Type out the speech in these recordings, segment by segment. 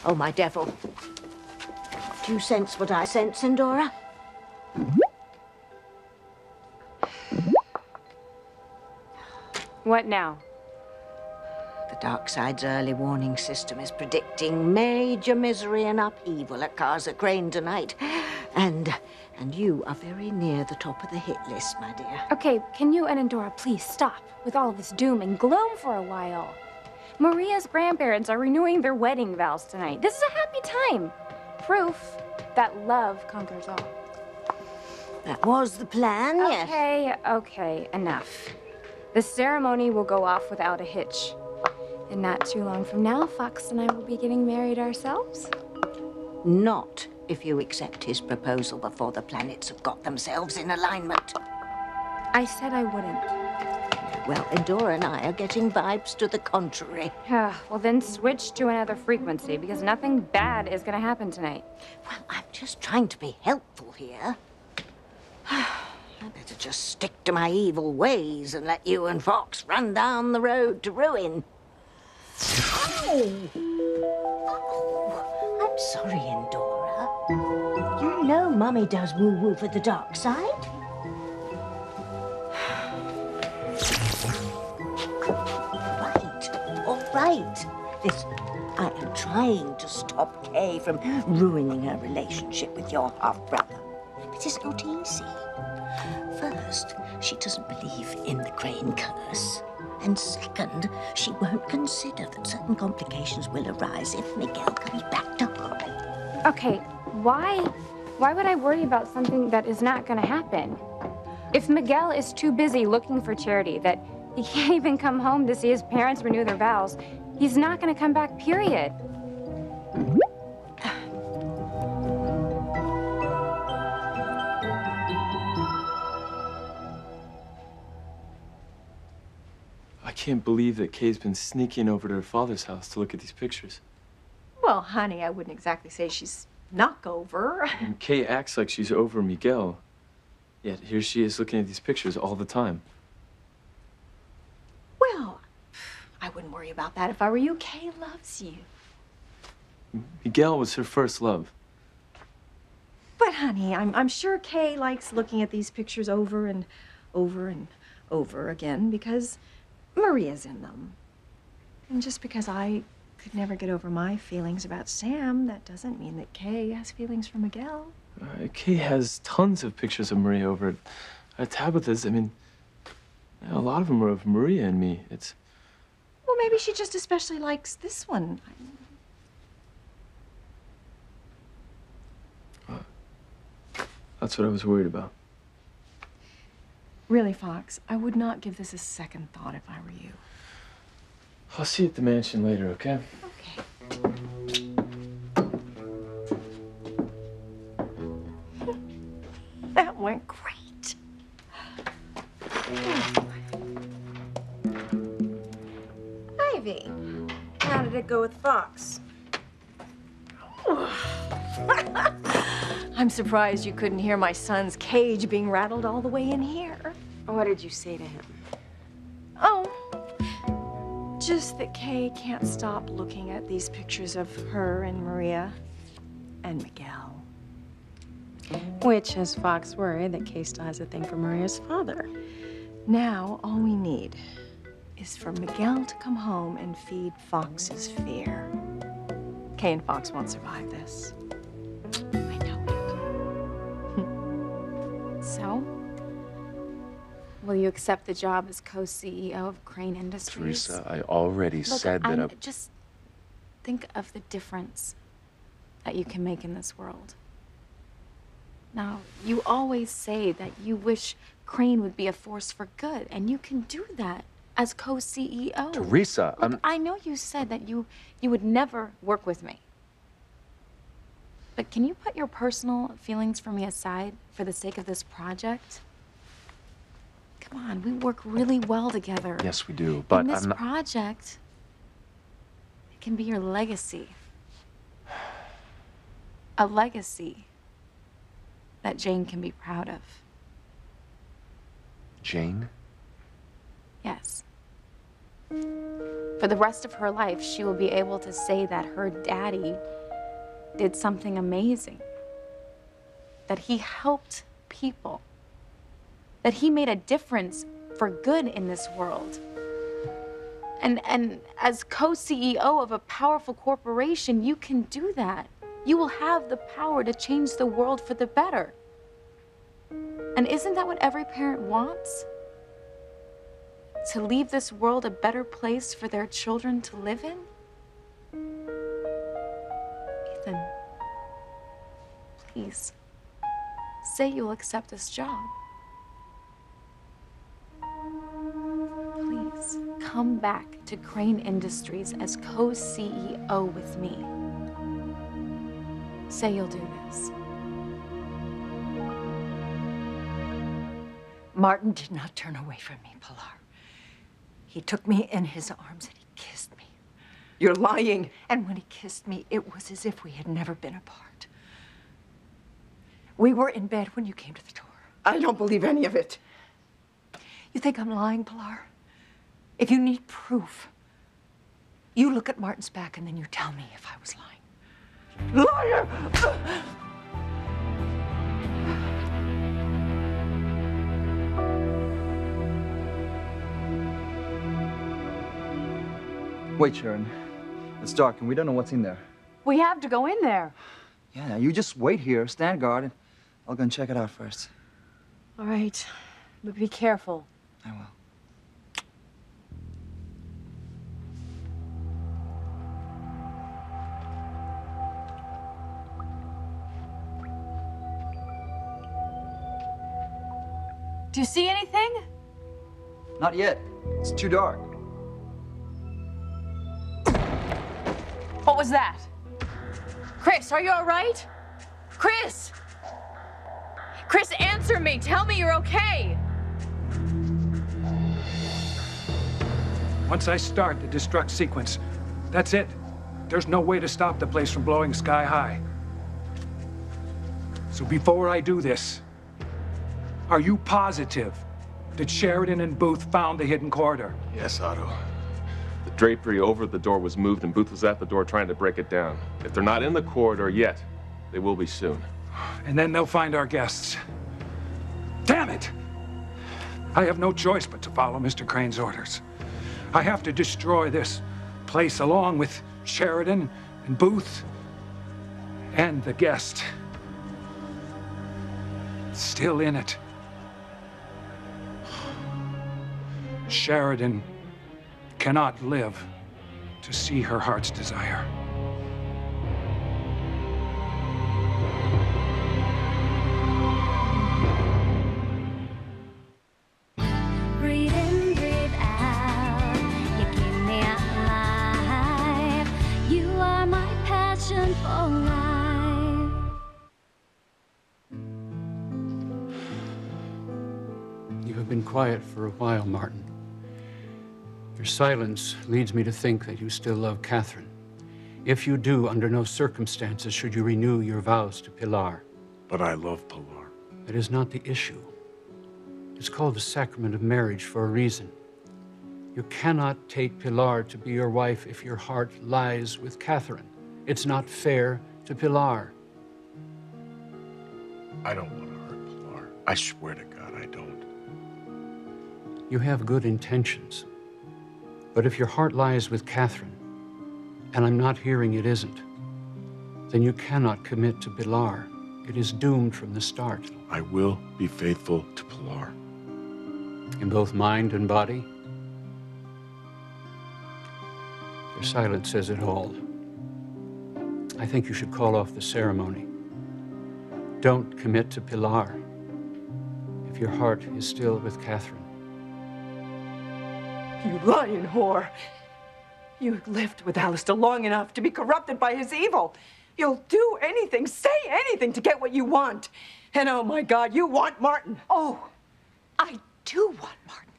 Oh, my devil. Do you sense what I sense, Endora? What now? The dark side's early warning system is predicting major misery and upheaval at Casa Crane tonight. And you are very near the top of the hit list, my dear. Okay, can you and Endora please stop with all this doom and gloom for a while? Maria's grandparents are renewing their wedding vows tonight. This is a happy time. Proof that love conquers all. That was the plan, yes. Okay, enough. The ceremony will go off without a hitch. And not too long from now, Fox and I will be getting married ourselves. Not if you accept his proposal before the planets have got themselves in alignment. I said I wouldn't. Well, Endora and I are getting vibes to the contrary. Well, then switch to another frequency, because nothing bad is gonna happen tonight. Well, I'm just trying to be helpful here. I better just stick to my evil ways and let you and Fox run down the road to ruin. Oh, I'm sorry, Endora. You know Mummy does woo-woo for the dark side. All right. Listen, I am trying to stop Kay from ruining her relationship with your half-brother. But it's not easy. First, she doesn't believe in the Crane curse. And second, she won't consider that certain complications will arise if Miguel comes back to her. Okay, why would I worry about something that is not gonna happen? If Miguel is too busy looking for Charity that he can't even come home to see his parents renew their vows, he's not gonna come back, period. I can't believe that Kay's been sneaking over to her father's house to look at these pictures. Well, honey, I wouldn't exactly say she's snuck over. And Kay acts like she's over Miguel, yet here she is looking at these pictures all the time. Well, I wouldn't worry about that if I were you. Kay loves you. Miguel was her first love. But, honey, I'm sure Kay likes looking at these pictures over and over and over again because Maria's in them. And just because I could never get over my feelings about Sam, that doesn't mean that Kay has feelings for Miguel. Kay has tons of pictures of Maria over at Tabitha's. I mean, a lot of them are of Maria and me. It's... Well, maybe she just especially likes this one. That's what I was worried about. Really, Fox, I would not give this a second thought if I were you. I'll see you at the mansion later, okay? Okay. That went great. Ivy, how did it go with Fox? I'm surprised you couldn't hear my son's cage being rattled all the way in here. What did you say to him? Oh, just that Kay can't stop looking at these pictures of her and Maria and Miguel. Which has Fox worried that Kay still has a thing for Maria's father. Now, all we need is for Miguel to come home and feed Fox's fear. Kay and Fox won't survive this. I know it. So? Will you accept the job as co-CEO of Crane Industries? Teresa, I already said that Just think of the difference that you can make in this world. Now, you always say that you wish Crane would be a force for good, and you can do that as co-CEO. Teresa, Look, I know you said that you would never work with me. But can you put your personal feelings for me aside for the sake of this project? Come on, we work really well together. Yes, we do, but and this I'm not... project, it can be your legacy. A legacy that Jane can be proud of. Jane? Yes. For the rest of her life, she will be able to say that her daddy did something amazing. That he helped people. That he made a difference for good in this world. And as co-CEO of a powerful corporation, you can do that. You will have the power to change the world for the better. And isn't that what every parent wants? To leave this world a better place for their children to live in? Ethan, please, say you'll accept this job. Please, come back to Crane Industries as co-CEO with me. Say you'll do this. Martin did not turn away from me, Pilar. He took me in his arms and he kissed me. You're lying. And when he kissed me, it was as if we had never been apart. We were in bed when you came to the door. I don't believe any of it. You think I'm lying, Pilar? If you need proof, you look at Martin's back and then you tell me if I was lying. Liar! Wait, Sharon. It's dark and we don't know what's in there. We have to go in there. Yeah, now you just wait here, stand guard, and I'll go and check it out first. All right, but be careful. I will. Do you see anything? Not yet. It's too dark. What was that? Chris, are you all right? Chris! Chris, answer me. Tell me you're okay. Once I start the destruct sequence, that's it. There's no way to stop the place from blowing sky high. So before I do this, are you positive that Sheridan and Booth found the hidden corridor? Yes, Otto. The drapery over the door was moved and Booth was at the door trying to break it down. If they're not in the corridor yet, they will be soon. And then they'll find our guests. Damn it! I have no choice but to follow Mr. Crane's orders. I have to destroy this place along with Sheridan and Booth and the guest. Still in it. Sheridan cannot live to see her heart's desire. Breathe in, breathe out. You keep me alive. You are my passion for life. You have been quiet for a while, Martin. Your silence leads me to think that you still love Catherine. If you do, under no circumstances should you renew your vows to Pilar. But I love Pilar. That is not the issue. It's called the sacrament of marriage for a reason. You cannot take Pilar to be your wife if your heart lies with Catherine. It's not fair to Pilar. I don't want to hurt Pilar. I swear to God, I don't. You have good intentions. But if your heart lies with Catherine, and I'm not hearing it isn't, then you cannot commit to Pilar. It is doomed from the start. I will be faithful to Pilar. In both mind and body? Your silence says it all. I think you should call off the ceremony. Don't commit to Pilar if your heart is still with Catherine. You lying whore. You lived with Alistair long enough to be corrupted by his evil. You'll do anything, say anything to get what you want. And oh my God, you want Martin. Oh, I do want Martin.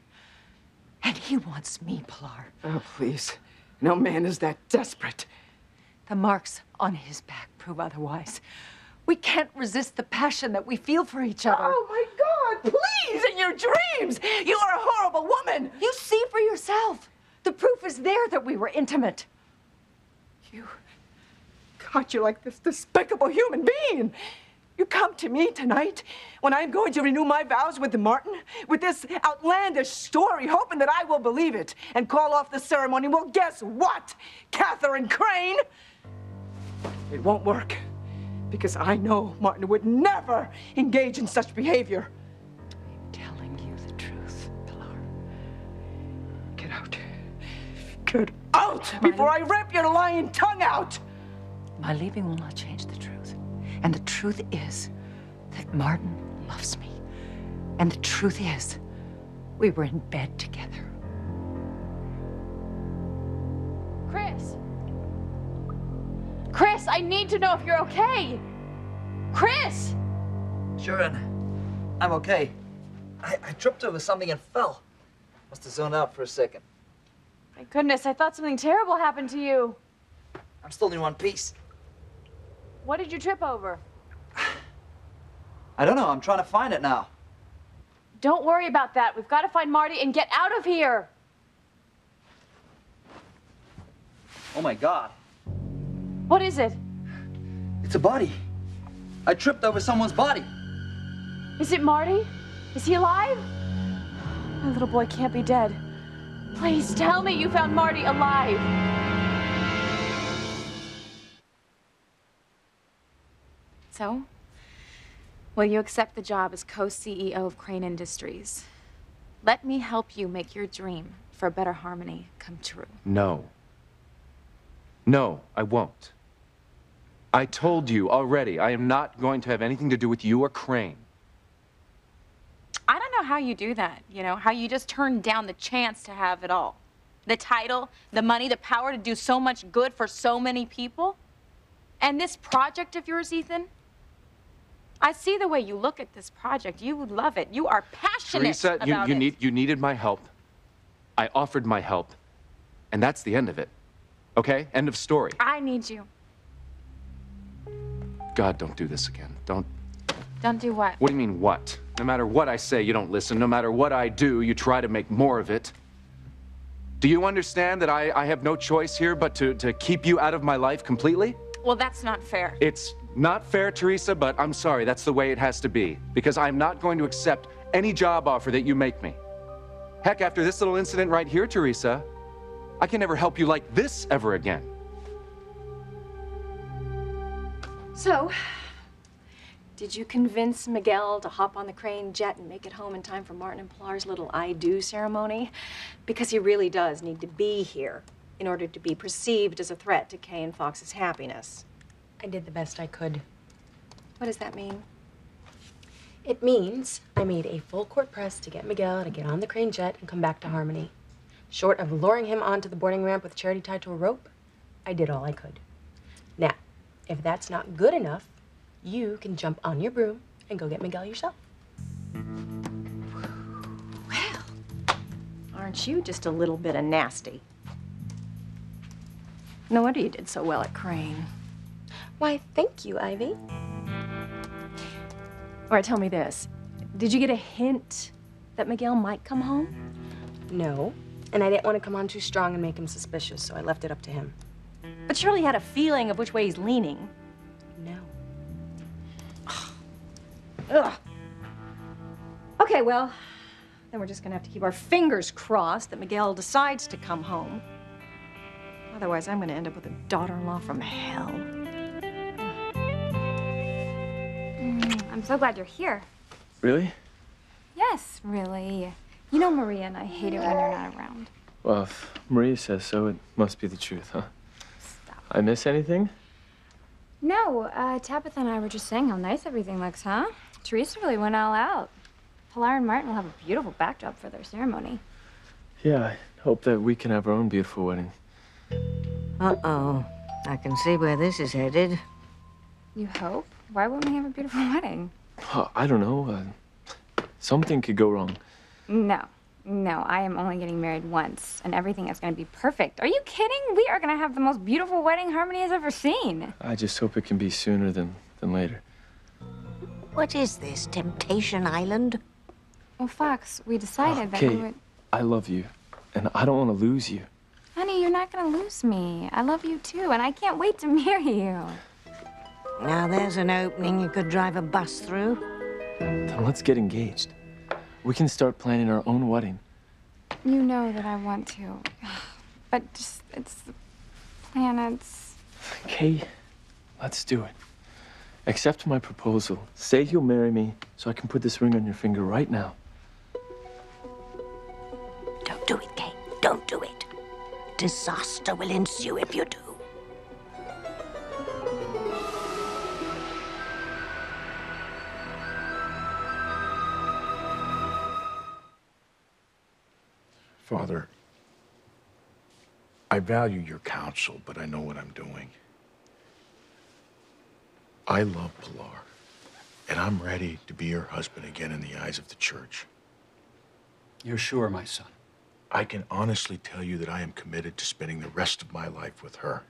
And he wants me, Pilar. Oh, please. No man is that desperate. The marks on his back prove otherwise. We can't resist the passion that we feel for each other. Oh my God, please, in your dreams! You are a horrible woman! You see for yourself. The proof is there that we were intimate. God, you're like this despicable human being. You come to me tonight when I'm going to renew my vows with Martin with this outlandish story, hoping that I will believe it and call off the ceremony. Well, guess what, Catherine Crane? It won't work because I know Martin would never engage in such behavior. I'm telling you the truth, Pilar. Get out. Get out before I rip your lying tongue out. My leaving will not change the truth. And the truth is that Martin loves me. And the truth is, we were in bed together. Chris! Chris, I need to know if you're okay! Chris! Sharon, I'm okay. I tripped over something and fell. Must have zoned out for a second. Thank goodness, I thought something terrible happened to you. I'm still in one piece. What did you trip over? I don't know. I'm trying to find it now. Don't worry about that. We've got to find Marty and get out of here. Oh my God. What is it? It's a body. I tripped over someone's body. Is it Marty? Is he alive? My little boy can't be dead. Please tell me you found Marty alive. So, will you accept the job as co-CEO of Crane Industries? Let me help you make your dream for a better harmony come true. No. No, I won't. I told you already, I am not going to have anything to do with you or Crane. I don't know how you do that, you know, how you just turn down the chance to have it all. The title, the money, the power to do so much good for so many people. And this project of yours, Ethan, I see the way you look at this project. You love it. You are passionate Teresa, about it. you needed my help. I offered my help. And that's the end of it. Okay? End of story. I need you. God, don't do this again. Don't. Don't do what? What do you mean, what? No matter what I say, you don't listen. No matter what I do, you try to make more of it. Do you understand that I have no choice here but to keep you out of my life completely? Well, that's not fair. It's not fair, Teresa, but I'm sorry. That's the way it has to be. Because I'm not going to accept any job offer that you make me. Heck, after this little incident right here, Teresa, I can never help you like this ever again. So, did you convince Miguel to hop on the Crane jet and make it home in time for Martin and Pilar's little I do ceremony? Because he really does need to be here in order to be perceived as a threat to Kay and Fox's happiness. I did the best I could. What does that mean? It means I made a full court press to get Miguel to get on the Crane jet and come back to Harmony. Short of luring him onto the boarding ramp with Charity tied to a rope, I did all I could. Now, if that's not good enough, you can jump on your broom and go get Miguel yourself. Well, aren't you just a little bit of nasty? No wonder you did so well at Crane. Why, thank you, Ivy. All right, tell me this. Did you get a hint that Miguel might come home? No, and I didn't want to come on too strong and make him suspicious, so I left it up to him. But surely you had a feeling of which way he's leaning. No. Ugh. Okay, well, then we're just gonna have to keep our fingers crossed that Miguel decides to come home. Otherwise, I'm gonna end up with a daughter-in-law from hell. I'm so glad you're here. Really? Yes, really. You know Maria and I hate it when you're not around. Well, if Maria says so, it must be the truth, huh? Stop. I miss anything? No, Tabitha and I were just saying how nice everything looks, huh? Teresa really went all out. Pilar and Martin will have a beautiful backdrop for their ceremony. Yeah, I hope that we can have our own beautiful wedding. Uh-oh. I can see where this is headed. You hope? Why wouldn't we have a beautiful wedding? I don't know. Something could go wrong. No, I am only getting married once, and everything is going to be perfect. Are you kidding? We are going to have the most beautiful wedding Harmony has ever seen. I just hope it can be sooner than later. What is this, Temptation Island? Well, Fox, we decided that we Kate, would... I love you, and I don't want to lose you. Honey, you're not gonna lose me. I love you too, and I can't wait to marry you. Now there's an opening you could drive a bus through. Then let's get engaged. We can start planning our own wedding. You know that I want to. But just, it's the planets. Kay, let's do it. Accept my proposal. Say you'll marry me so I can put this ring on your finger right now. Don't do it, Kay. Don't do it. Disaster will ensue if you do. Father, I value your counsel, but I know what I'm doing. I love Pilar, and I'm ready to be her husband again in the eyes of the church. You're sure, my son? I can honestly tell you that I am committed to spending the rest of my life with her,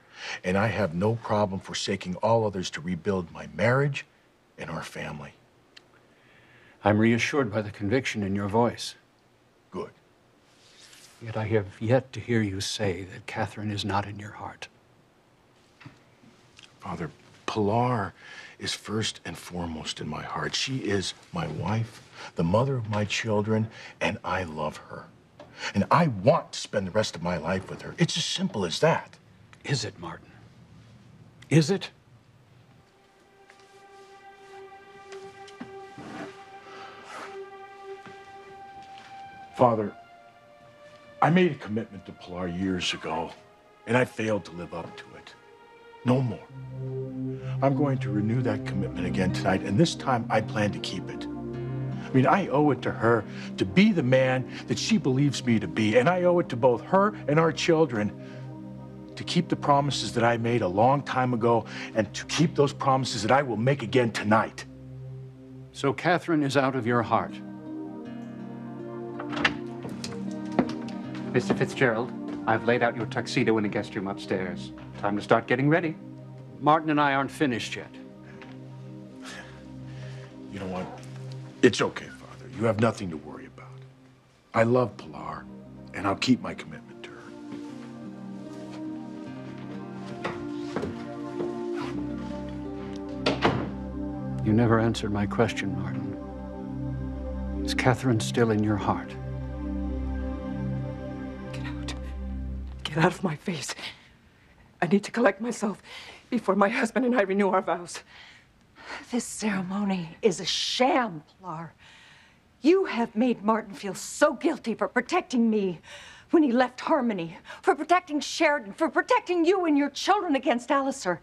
and I have no problem forsaking all others to rebuild my marriage and our family. I'm reassured by the conviction in your voice. Good. Yet I have yet to hear you say that Catherine is not in your heart. Father, Pilar is first and foremost in my heart. She is my wife, the mother of my children, and I love her. And I want to spend the rest of my life with her. It's as simple as that. Is it, Martin? Is it? Father, I made a commitment to Pilar years ago, and I failed to live up to it. No more. I'm going to renew that commitment again tonight, and this time I plan to keep it. I mean, I owe it to her to be the man that she believes me to be, and I owe it to both her and our children to keep the promises that I made a long time ago and to keep those promises that I will make again tonight. So Catherine is out of your heart. Mr. Fitzgerald, I've laid out your tuxedo in the guest room upstairs. Time to start getting ready. Martin and I aren't finished yet. You know what? It's okay, Father. You have nothing to worry about. I love Pilar, and I'll keep my commitment to her. You never answered my question, Martin. Is Catherine still in your heart? Get out of my face. I need to collect myself before my husband and I renew our vows. This ceremony is a sham, Pilar. You have made Martin feel so guilty for protecting me when he left Harmony, for protecting Sheridan, for protecting you and your children against Alistair,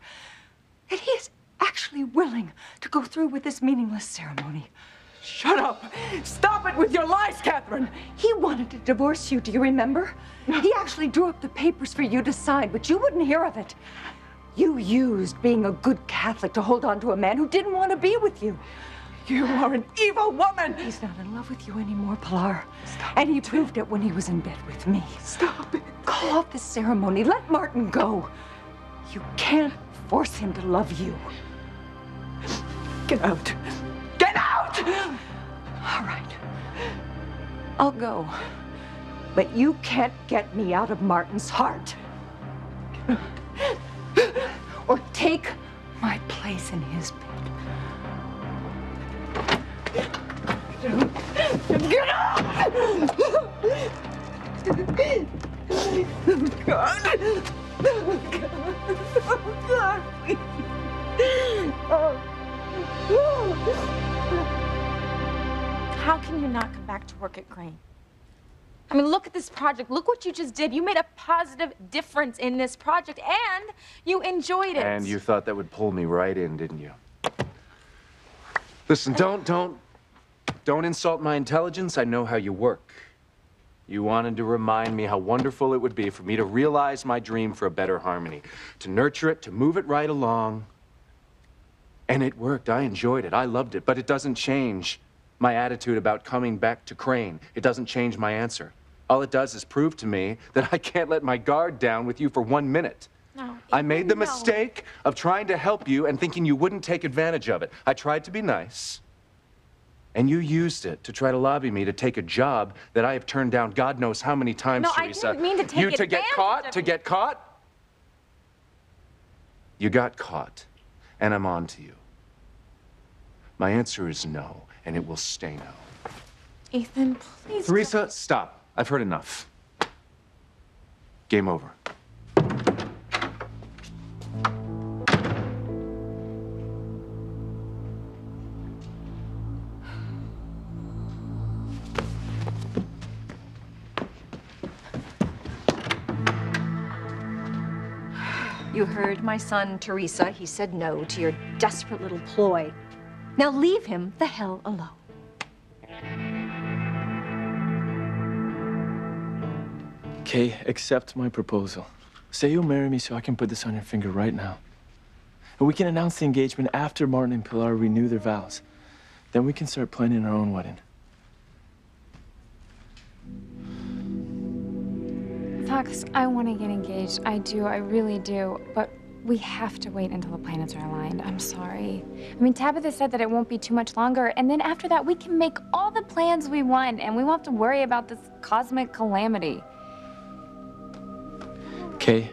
that he is actually willing to go through with this meaningless ceremony. Shut up! Stop it with your lies, Catherine! He wanted to divorce you, do you remember? He actually drew up the papers for you to sign, but you wouldn't hear of it. You used being a good Catholic to hold on to a man who didn't want to be with you. You are an evil woman! He's not in love with you anymore, Pilar. Stop. And he proved it when he was in bed with me. Stop it. Call off the ceremony. Let Martin go. You can't force him to love you. Get out. Get out! All right. I'll go. But you can't get me out of Martin's heart. Or take my place in his bed. Get out! God! God! How can you not come back to work at Crane? I mean, look at this project. Look what you just did. You made a positive difference in this project, and you enjoyed it. And you thought that would pull me right in, didn't you? Listen, don't insult my intelligence. I know how you work. You wanted to remind me how wonderful it would be for me to realize my dream for a better Harmony, to nurture it, to move it right along. And it worked. I enjoyed it. I loved it. But it doesn't change my attitude about coming back to Crane. It doesn't change my answer. All it does is prove to me that I can't let my guard down with you for 1 minute. No, I made the mistake of trying to help you and thinking you wouldn't take advantage of it. I tried to be nice. And you used it to try to lobby me to take a job that I have turned down God knows how many times, No, I Teresa. didn't mean to take You to get advantage caught? of To you. get caught? You got caught, and I'm on to you. My answer is no, and it will stay no. Ethan, please. Teresa, stop. I've heard enough. Game over. You heard my son, Teresa. He said no to your desperate little ploy. Now leave him the hell alone. Kay, accept my proposal. Say you'll marry me so I can put this on your finger right now. And we can announce the engagement after Martin and Pilar renew their vows. Then we can start planning our own wedding. Fox, I want to get engaged. I do, I really do. But we have to wait until the planets are aligned. I'm sorry. I mean, Tabitha said that it won't be too much longer, and then after that, we can make all the plans we want, and we won't have to worry about this cosmic calamity. Kay,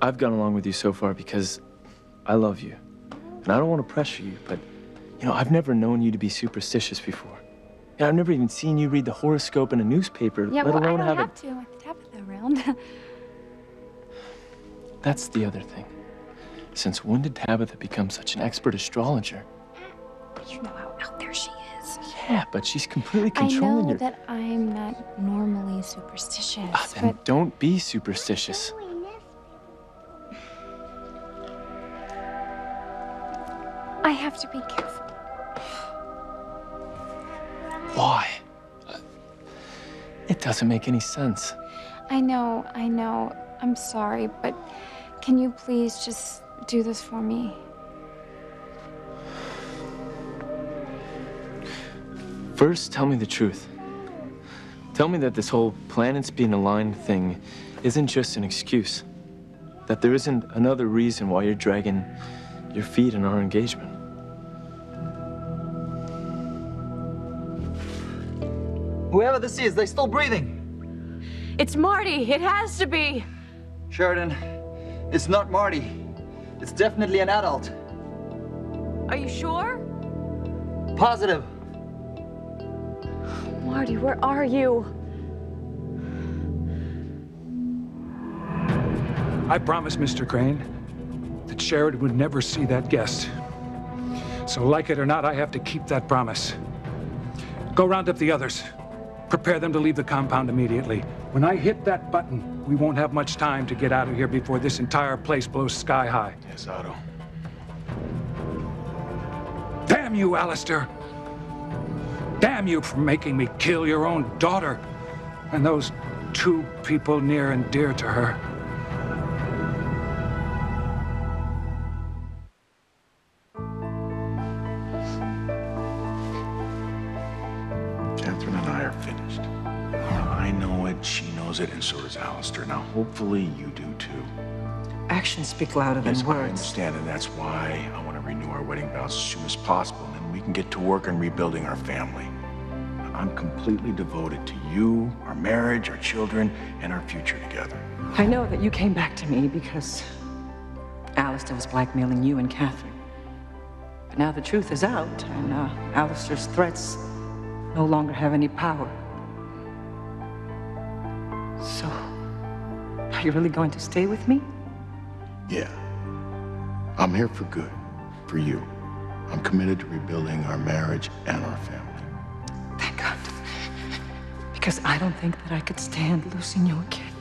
I've gone along with you so far because I love you. And I don't want to pressure you, but, you know, I've never known you to be superstitious before. And I've never even seen you read the horoscope in a newspaper, Yeah, let well, alone I don't have have to with Tabitha around. That's the other thing. Since when did Tabitha become such an expert astrologer? You know how out there she is. Yeah, but she's completely I controlling know your... that I'm not normally superstitious, Then but don't be superstitious. I have to be careful. Why? It doesn't make any sense. I know. I'm sorry, but can you please just do this for me? First, tell me the truth. Tell me that this whole planets being aligned thing isn't just an excuse. That there isn't another reason why you're dragging your feet in our engagement. Whoever this is, they're still breathing. It's Marty. It has to be. Sheridan, it's not Marty. It's definitely an adult. Are you sure? Positive. Marty, where are you? I promised Mr. Crane that Sheridan would never see that guest. So like it or not, I have to keep that promise. Go round up the others. Prepare them to leave the compound immediately. When I hit that button, we won't have much time to get out of here before this entire place blows sky high. Yes, Otto. Damn you, Alistair! Damn you for making me kill your own daughter and those two people near and dear to her. Catherine and I are finished. I know it, she knows it, and so does Alistair. Now, hopefully you do too. Actions speak louder than Yes, I words. understand, and that's why I want to renew our wedding vows as soon as possible, and then we can get to work on rebuilding our family. I'm completely devoted to you, our marriage, our children, and our future together. I know that you came back to me because Alistair was blackmailing you and Catherine. But now the truth is out, and Alistair's threats no longer have any power. So, are you really going to stay with me? Yeah. I'm here for good, for you. I'm committed to rebuilding our marriage and our family. Thank God. Because I don't think that I could stand losing you again.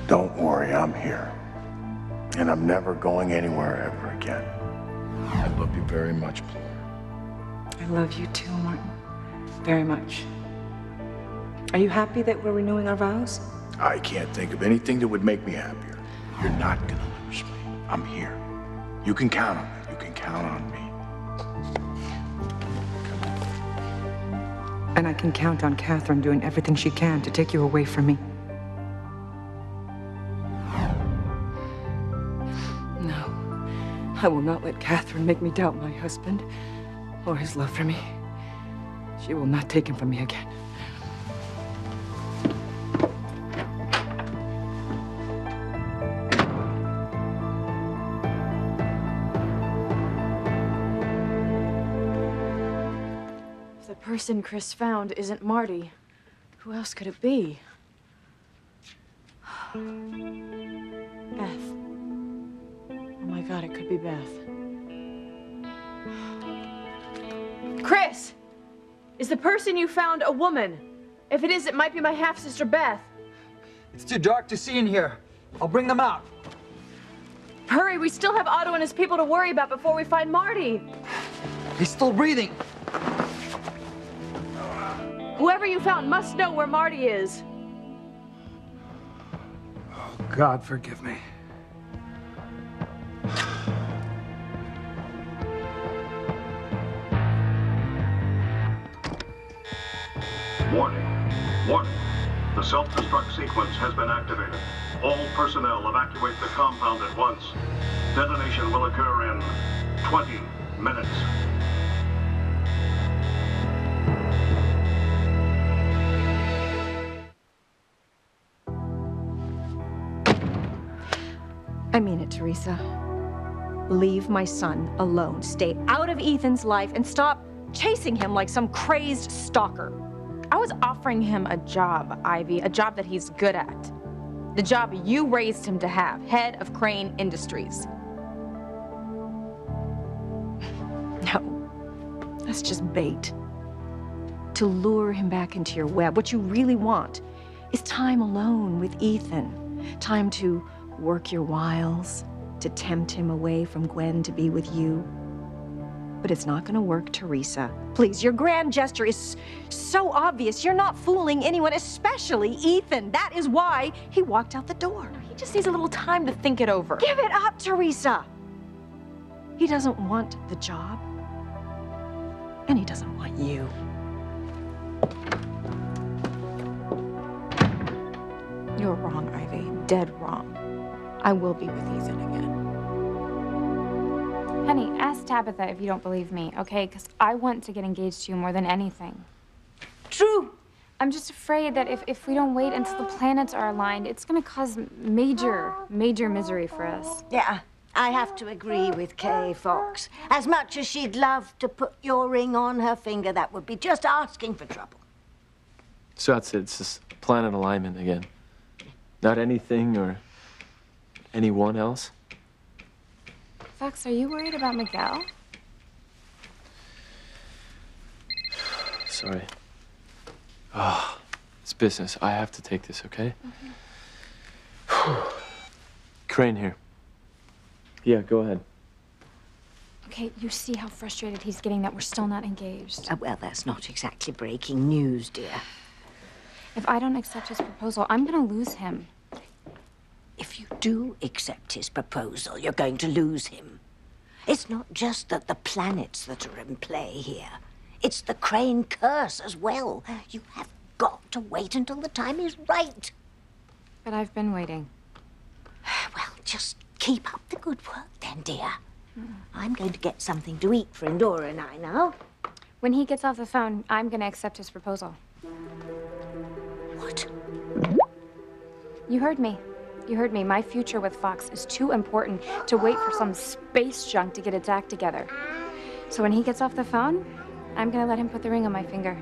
Don't worry, I'm here. And I'm never going anywhere ever again. I love you very much, Pilar. I love you too, Martin. Very much. Are you happy that we're renewing our vows? I can't think of anything that would make me happier. You're not gonna lose me. I'm here. You can count on me. You can count on me. And I can count on Catherine doing everything she can to take you away from me. No. I will not let Catherine make me doubt my husband or his love for me. She will not take him from me again. If the person Chris found isn't Marty, who else could it be? Beth. Oh my God, it could be Beth. Chris! Is the person you found a woman? If it is, it might be my half-sister Beth. It's too dark to see in here. I'll bring them out. Hurry, we still have Otto and his people to worry about before we find Marty. He's still breathing. Whoever you found must know where Marty is. God forgive me. Warning. Warning. The self-destruct sequence has been activated. All personnel evacuate the compound at once. Detonation will occur in 20 minutes. I mean it, Teresa. Leave my son alone. Stay out of Ethan's life and stop chasing him like some crazed stalker. I was offering him a job, Ivy, a job that he's good at. The job you raised him to have, head of Crane Industries. No, that's just bait. To lure him back into your web. What you really want is time alone with Ethan. Time to work your wiles, to tempt him away from Gwen to be with you. But it's not gonna work, Teresa. Please, your grand gesture is so obvious. You're not fooling anyone, especially Ethan. That is why he walked out the door. He just needs a little time to think it over. Give it up, Teresa. He doesn't want the job. And he doesn't want you. You're wrong, Ivy. Dead wrong. I will be with Ethan again. Honey, ask Tabitha if you don't believe me, okay? Because I want to get engaged to you more than anything. True. I'm just afraid that if we don't wait until the planets are aligned, it's gonna cause major misery for us. Yeah, I have to agree with Kay Fox. As much as she'd love to put your ring on her finger, that would be just asking for trouble. So that's it. It's just planet alignment again. Not anything or anyone else? Fox, are you worried about Miguel? Sorry. Oh, it's business. I have to take this, okay? Crane here. Yeah, go ahead. Okay, you see how frustrated he's getting that we're still not engaged. Well, that's not exactly breaking news, dear. If I don't accept his proposal, I'm gonna lose him. If you do accept his proposal, you're going to lose him. It's not just that the planets that are in play here. It's the Crane curse as well. You have got to wait until the time is right. But I've been waiting. Well, just keep up the good work then, dear. I'm going to get something to eat for Endora and I now. When he gets off the phone, I'm gonna accept his proposal. What? You heard me. You heard me. My future with Fox is too important to wait for some space junk to get its act together. So when he gets off the phone, I'm gonna let him put the ring on my finger.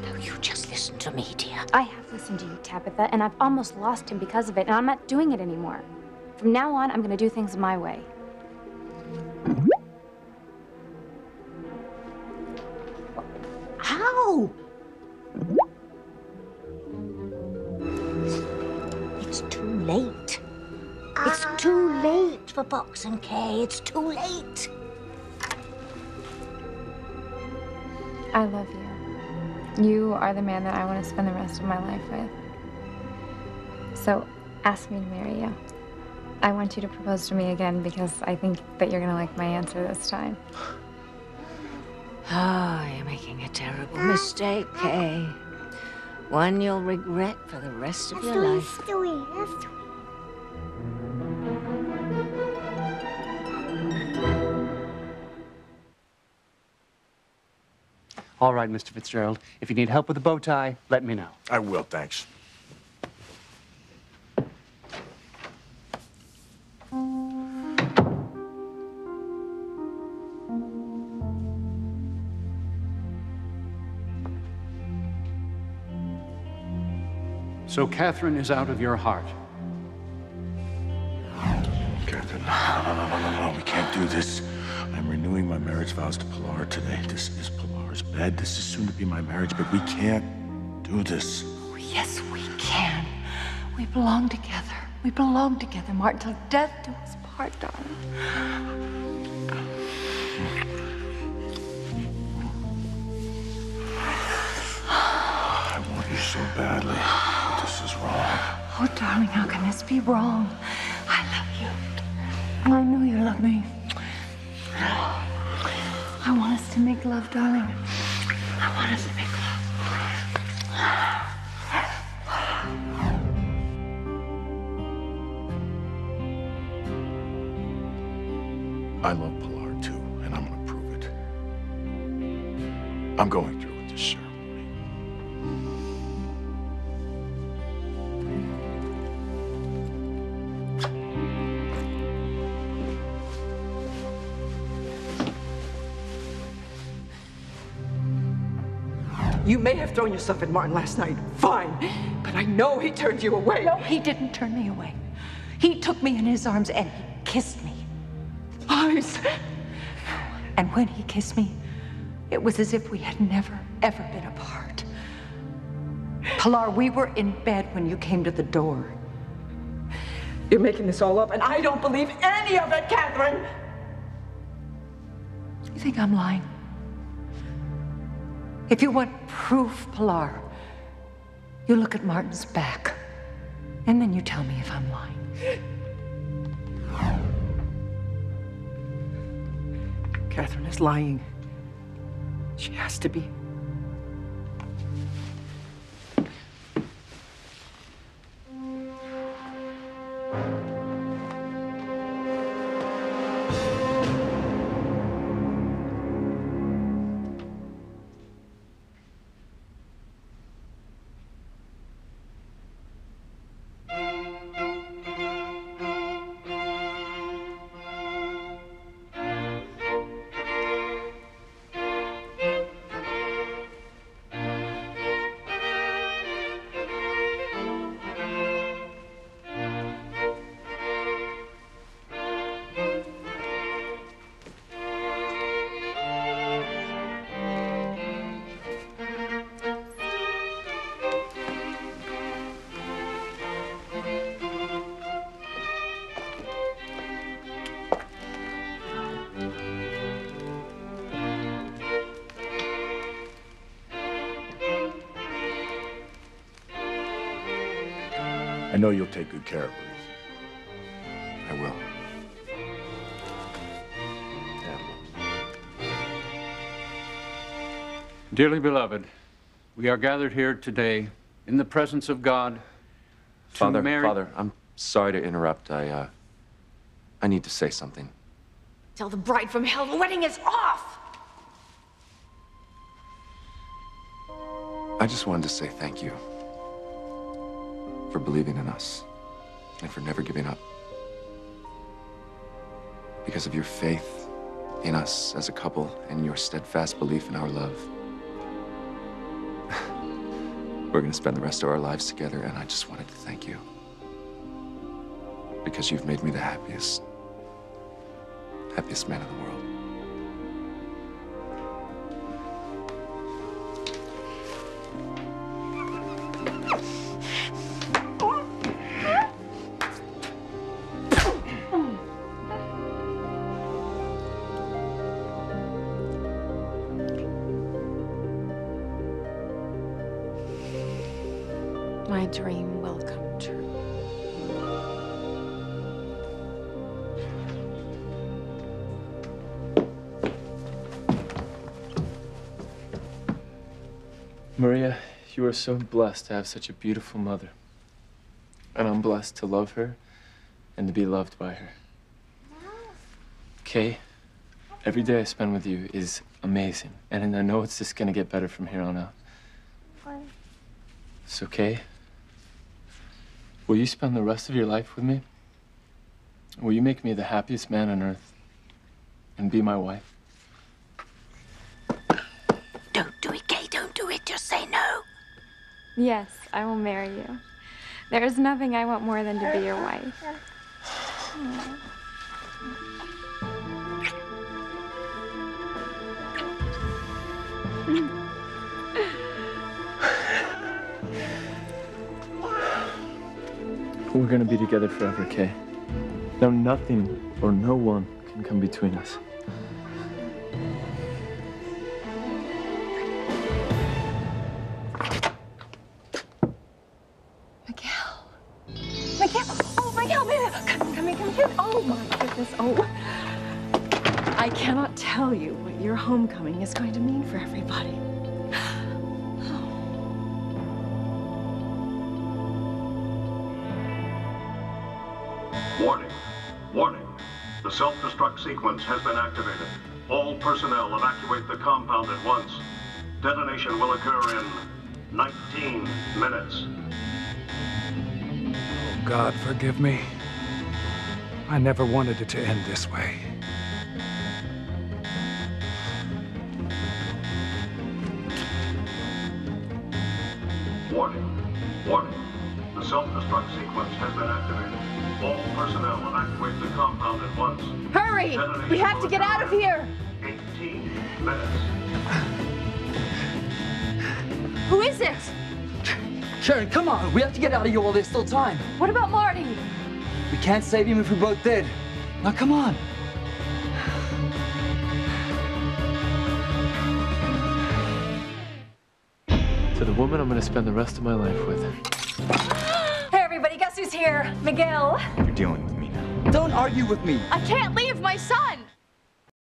No, you just listen to me, dear. I have listened to you, Tabitha, and I've almost lost him because of it, and I'm not doing it anymore. From now on, I'm gonna do things my way. How? It's too late. It's too late for Fox and Kay. It's too late. I love you. You are the man that I want to spend the rest of my life with. So, ask me to marry you. I want you to propose to me again because I think that you're gonna like my answer this time. Oh, you're making a terrible mistake, Kay. One you'll regret for the rest of your life. All right, Mr. Fitzgerald. If you need help with the bow tie, let me know. I will, thanks. So Catherine is out of your heart. Catherine, no, we can't do this. I'm renewing my marriage vows to Pilar today. This is Pilar's bed. This is soon to be my marriage, but we can't do this. Oh, yes, we can. We belong together. We belong together, Martin, till death do us part, darling. I want you so badly, but this is wrong. Oh, darling, how can this be wrong? I love you. I know you love me. I want us to make love, darling. I want us to make love. I love Pilar too, and I'm gonna prove it. I'm going through with this ceremony. You may have thrown yourself at Martin last night, fine, but I know he turned you away. No, he didn't turn me away. He took me in his arms and he kissed me. Lies. And when he kissed me, it was as if we had never, ever been apart. Pilar, we were in bed when you came to the door. You're making this all up, and I don't believe any of it, Catherine! You think I'm lying? If you want proof, Pilar, you look at Martin's back, and then you tell me if I'm lying. Catherine is lying. She has to be. I know you'll take good care of her. I will. Dearly beloved, we are gathered here today in the presence of God Father, marry... Father, I'm sorry to interrupt. I need to say something. Tell the bride from hell the wedding is off! I just wanted to say thank you for believing in us and for never giving up. Because of your faith in us as a couple and your steadfast belief in our love, we're going to spend the rest of our lives together, and I just wanted to thank you. Because you've made me the happiest man in the world. My dream will come true. Maria, you are so blessed to have such a beautiful mother. And I'm blessed to love her and to be loved by her. Kay, Every day I spend with you is amazing, and I know it's just gonna get better from here on out. What? It's okay. Will you spend the rest of your life with me? Will you make me the happiest man on earth and be my wife? Don't do it, Kay. Don't do it. Just say no. Yes, I will marry you. There is nothing I want more than to be your wife. Aw. We're gonna be together forever, Kay. Now nothing or no one can come between us. Miguel! Oh, Miguel, come here. Oh, my goodness. Oh. I cannot tell you what your homecoming is going to mean for everybody. Warning. Warning. The self-destruct sequence has been activated. All personnel evacuate the compound at once. Detonation will occur in 19 minutes. God, forgive me. I never wanted it to end this way. Warning. Warning. The self-destruct sequence has been activated. All personnel evacuate the compound at once. Hurry! We have to get out of here! 18 minutes. Who is it? Sharon, come on. We have to get out of here while there's still time. What about Marty? We can't save him if we both did. Now, come on. To the woman I'm gonna spend the rest of my life with. Hey, everybody, guess who's here? Miguel. You're dealing with me now. Don't argue with me. I can't leave my son!